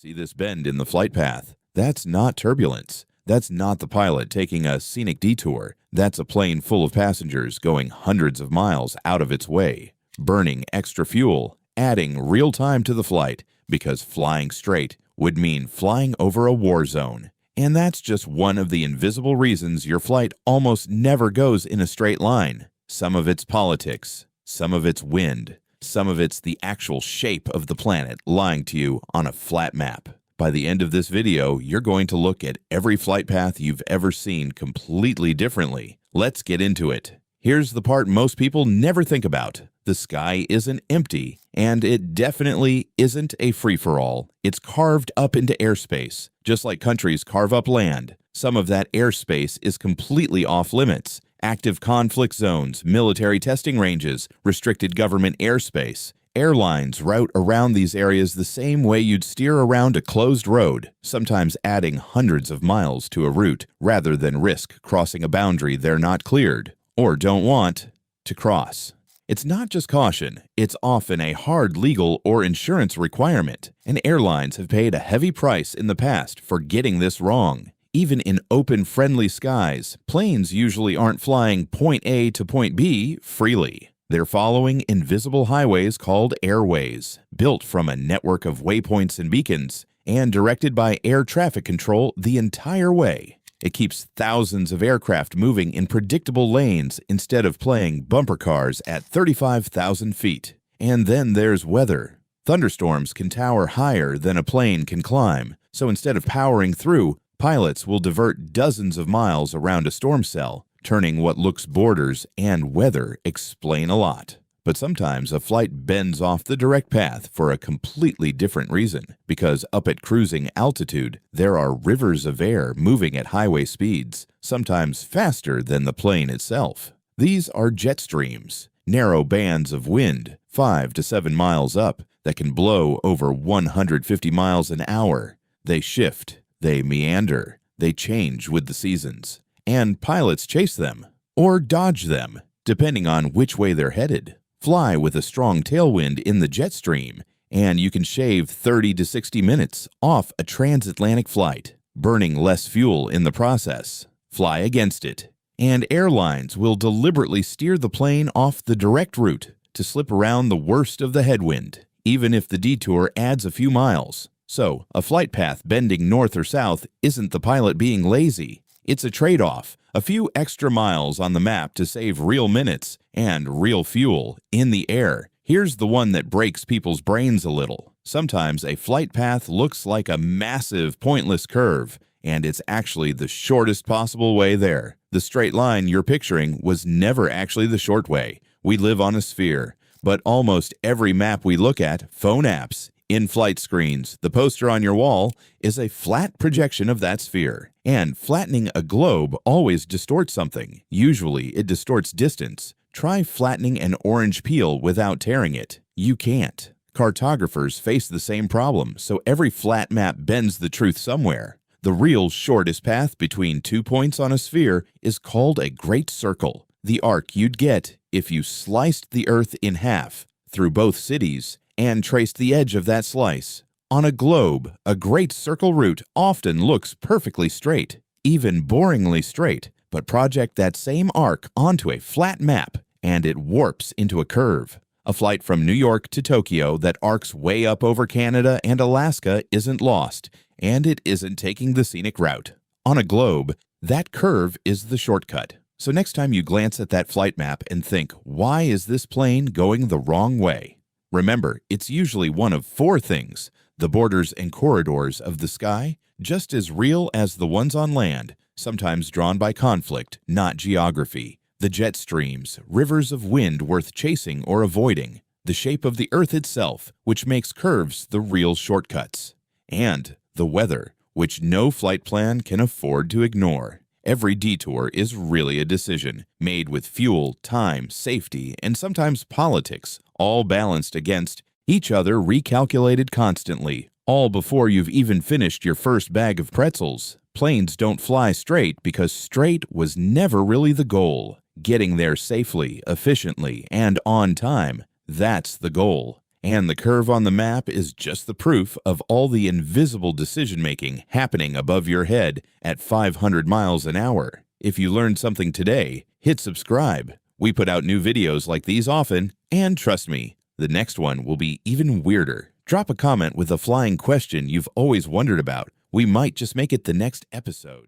See this bend in the flight path? That's not turbulence. That's not the pilot taking a scenic detour. That's a plane full of passengers going hundreds of miles out of its way, burning extra fuel, adding real time to the flight, because flying straight would mean flying over a war zone. And that's just one of the invisible reasons your flight almost never goes in a straight line. Some of it's politics, some of it's wind, some of it's the actual shape of the planet lying to you on a flat map. By the end of this video, you're going to look at every flight path you've ever seen completely differently. Let's get into it. Here's the part most people never think about. The sky isn't empty, and it definitely isn't a free-for-all. It's carved up into airspace, just like countries carve up land. Some of that airspace is completely off-limits. Active conflict zones, military testing ranges, restricted government airspace. Airlines route around these areas the same way you'd steer around a closed road, sometimes adding hundreds of miles to a route rather than risk crossing a boundary they're not cleared, or don't want, to cross. It's not just caution, it's often a hard legal or insurance requirement, and airlines have paid a heavy price in the past for getting this wrong. Even in open, friendly skies, planes usually aren't flying point A to point B freely. They're following invisible highways called airways, built from a network of waypoints and beacons, and directed by air traffic control the entire way. It keeps thousands of aircraft moving in predictable lanes instead of playing bumper cars at 35,000 feet. And then there's weather. Thunderstorms can tower higher than a plane can climb, so instead of powering through, pilots will divert dozens of miles around a storm cell, turning what looks borders and weather explain a lot. But sometimes a flight bends off the direct path for a completely different reason, because up at cruising altitude, there are rivers of air moving at highway speeds, sometimes faster than the plane itself. These are jet streams, narrow bands of wind, 5 to 7 miles up, that can blow over 150 miles an hour. They shift, they meander, they change with the seasons, and pilots chase them, or dodge them, depending on which way they're headed. Fly with a strong tailwind in the jet stream, and you can shave 30 to 60 minutes off a transatlantic flight, burning less fuel in the process. Fly against it, and airlines will deliberately steer the plane off the direct route to slip around the worst of the headwind, even if the detour adds a few miles. So, a flight path bending north or south isn't the pilot being lazy. It's a trade-off, a few extra miles on the map to save real minutes and real fuel in the air. Here's the one that breaks people's brains a little. Sometimes a flight path looks like a massive, pointless curve, and it's actually the shortest possible way there. The straight line you're picturing was never actually the short way. We live on a sphere, but almost every map we look at, phone apps, in-flight screens, the poster on your wall, is a flat projection of that sphere. And flattening a globe always distorts something. Usually it distorts distance. Try flattening an orange peel without tearing it. You can't. Cartographers face the same problem, so every flat map bends the truth somewhere. The real shortest path between 2 points on a sphere is called a great circle. The arc you'd get if you sliced the Earth in half through both cities and traced the edge of that slice. On a globe, a great circle route often looks perfectly straight, even boringly straight, but project that same arc onto a flat map, and it warps into a curve. A flight from New York to Tokyo that arcs way up over Canada and Alaska isn't lost, and it isn't taking the scenic route. On a globe, that curve is the shortcut. So next time you glance at that flight map and think, why is this plane going the wrong way? Remember, it's usually one of 4 things: the borders and corridors of the sky, just as real as the ones on land, sometimes drawn by conflict, not geography. The jet streams, rivers of wind worth chasing or avoiding. The shape of the Earth itself, which makes curves the real shortcuts. And the weather, which no flight plan can afford to ignore. Every detour is really a decision, made with fuel, time, safety, and sometimes politics, all balanced against each other, recalculated constantly, all before you've even finished your first bag of pretzels. Planes don't fly straight because straight was never really the goal. Getting there safely, efficiently, and on time, that's the goal. And the curve on the map is just the proof of all the invisible decision-making happening above your head at 500 miles an hour. If you learned something today, hit subscribe. We put out new videos like these often, and trust me, the next one will be even weirder. Drop a comment with a flying question you've always wondered about. We might just make it the next episode.